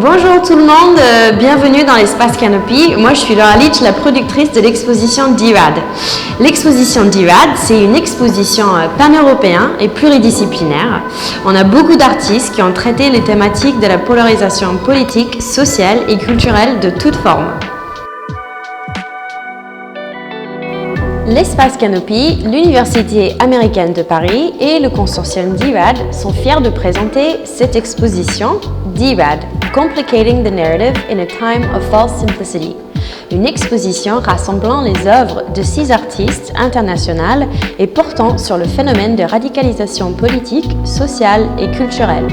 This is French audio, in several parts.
Bonjour tout le monde, bienvenue dans l'espace Canopy. Moi je suis Laura Leach, la productrice de l'exposition DIRAD. L'exposition DIRAD, c'est une exposition pan-européenne et pluridisciplinaire. On a beaucoup d'artistes qui ont traité les thématiques de la polarisation politique, sociale et culturelle de toutes formes. L'espace Canopy, l'Université américaine de Paris et le consortium DIRAD sont fiers de présenter cette exposition DIRAD, Complicating the Narrative in a Time of False Simplicity. Une exposition rassemblant les œuvres de 6 artistes internationales et portant sur le phénomène de radicalisation politique, sociale et culturelle.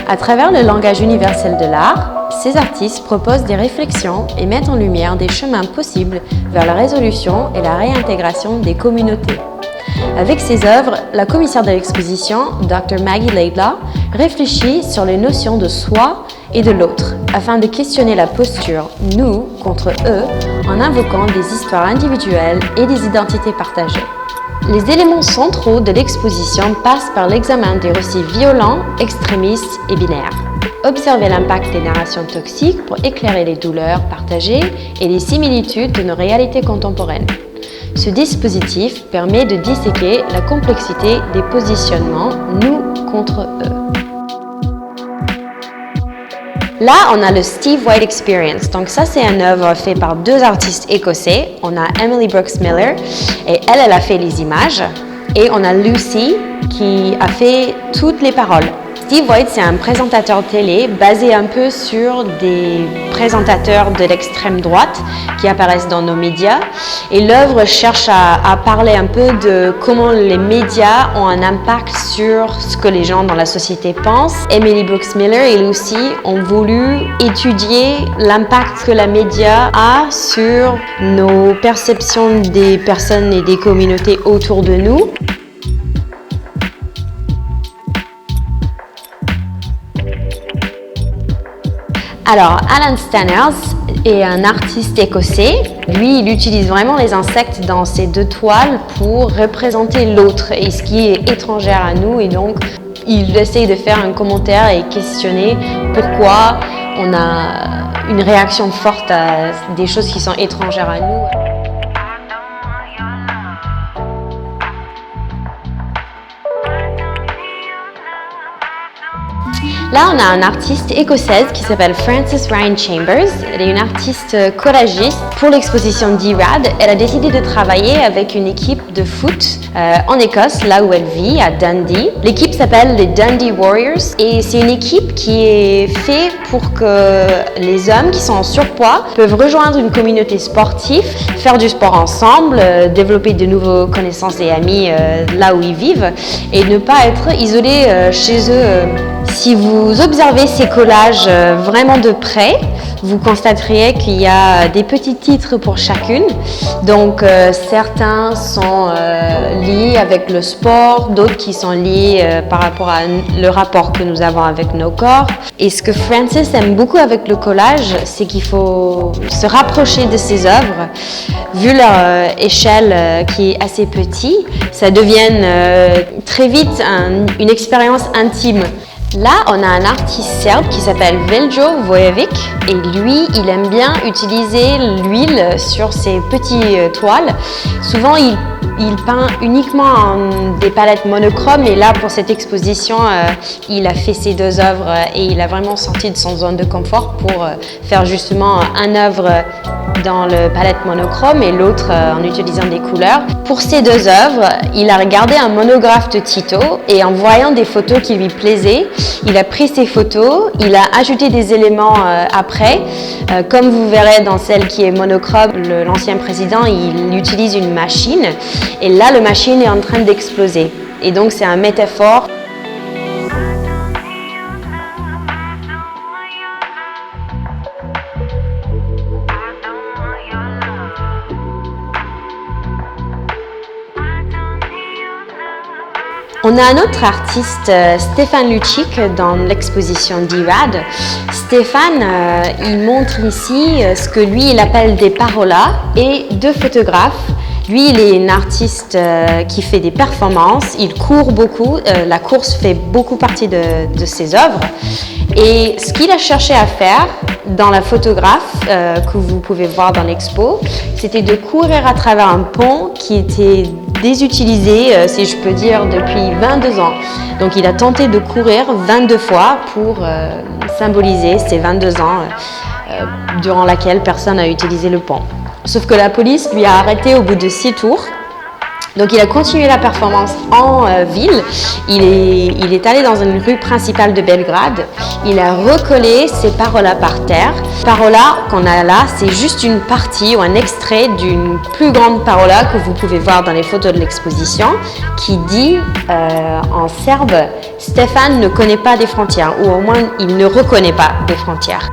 À travers le langage universel de l'art, ces artistes proposent des réflexions et mettent en lumière des chemins possibles vers la résolution et la réintégration des communautés. Avec ces œuvres, la commissaire de l'exposition, Dr. Maggie Laidlaw, réfléchit sur les notions de soi et de l'autre, afin de questionner la posture « nous » contre « eux » en invoquant des histoires individuelles et des identités partagées. Les éléments centraux de l'exposition passent par l'examen des récits violents, extrémistes et binaires. Observer l'impact des narrations toxiques pour éclairer les douleurs partagées et les similitudes de nos réalités contemporaines. Ce dispositif permet de disséquer la complexité des positionnements « nous » contre « eux ». Là, on a le Steve White Experience. Donc ça, c'est une œuvre faite par 2 artistes écossais. On a Emily Brooks Miller et elle a fait les images. Et on a Lucy qui a fait toutes les paroles. Steve White, c'est un présentateur télé basé un peu sur des présentateurs de l'extrême droite qui apparaissent dans nos médias. Et l'œuvre cherche à parler un peu de comment les médias ont un impact sur ce que les gens dans la société pensent. Emily Brooks Miller et Lucy ont voulu étudier l'impact que la média a sur nos perceptions des personnes et des communautés autour de nous. Alors, Alan Stanners est un artiste écossais. Lui, il utilise vraiment les insectes dans ses 2 toiles pour représenter l'autre et ce qui est étrangère à nous. Et donc, il essaye de faire un commentaire et questionner pourquoi on a une réaction forte à des choses qui sont étrangères à nous. Là, on a un artiste écossaise qui s'appelle Frances Ryan Chambers. Elle est une artiste collagiste. Pour l'exposition DIRAD, elle a décidé de travailler avec une équipe de foot en Écosse, là où elle vit, à Dundee. L'équipe s'appelle les Dundee Warriors et c'est une équipe qui est faite pour que les hommes qui sont en surpoids peuvent rejoindre une communauté sportive, faire du sport ensemble, développer de nouvelles connaissances et amis là où ils vivent et ne pas être isolés chez eux. Si vous observez ces collages vraiment de près, vous constaterez qu'il y a des petits titres pour chacune. Donc certains sont liés avec le sport, d'autres qui sont liés par rapport à le rapport que nous avons avec nos corps. Et ce que Frances aime beaucoup avec le collage, c'est qu'il faut se rapprocher de ses œuvres. Vu leur échelle qui est assez petite, ça devient très vite une expérience intime. Là, on a un artiste serbe qui s'appelle Veljo Vojević et lui, il aime bien utiliser l'huile sur ses petites toiles. Souvent, il peint uniquement en des palettes monochromes et là, pour cette exposition, il a fait ces 2 œuvres et il a vraiment sorti de son zone de confort pour faire justement une œuvre dans le palette monochrome et l'autre en utilisant des couleurs. Pour ces 2 œuvres, il a regardé un monographe de Tito et en voyant des photos qui lui plaisaient, il a pris ces photos, il a ajouté des éléments après. Comme vous verrez dans celle qui est monochrome, l'ancien président, il utilise une machine et là, la machine est en train d'exploser. Et donc, c'est une métaphore. On a un autre artiste, Stéphane Lučić, dans l'exposition DIRAD. Stéphane, il montre ici ce que lui, il appelle des parolas et 2 photographes Lui, il est un artiste qui fait des performances, il court beaucoup, la course fait beaucoup partie de ses œuvres. Et ce qu'il a cherché à faire dans la photographe que vous pouvez voir dans l'expo, c'était de courir à travers un pont qui était désutilisé, si je peux dire, depuis 22 ans. Donc il a tenté de courir 22 fois pour symboliser ces 22 ans durant lesquels personne n'a utilisé le pont. Sauf que la police lui a arrêté au bout de 6 tours. Donc il a continué la performance en ville, il est allé dans une rue principale de Belgrade, il a recollé ces parolas par terre. Parola qu'on a là, c'est juste une partie ou un extrait d'une plus grande parola que vous pouvez voir dans les photos de l'exposition qui dit en serbe « Stefan ne connaît pas des frontières » ou au moins il ne reconnaît pas des frontières.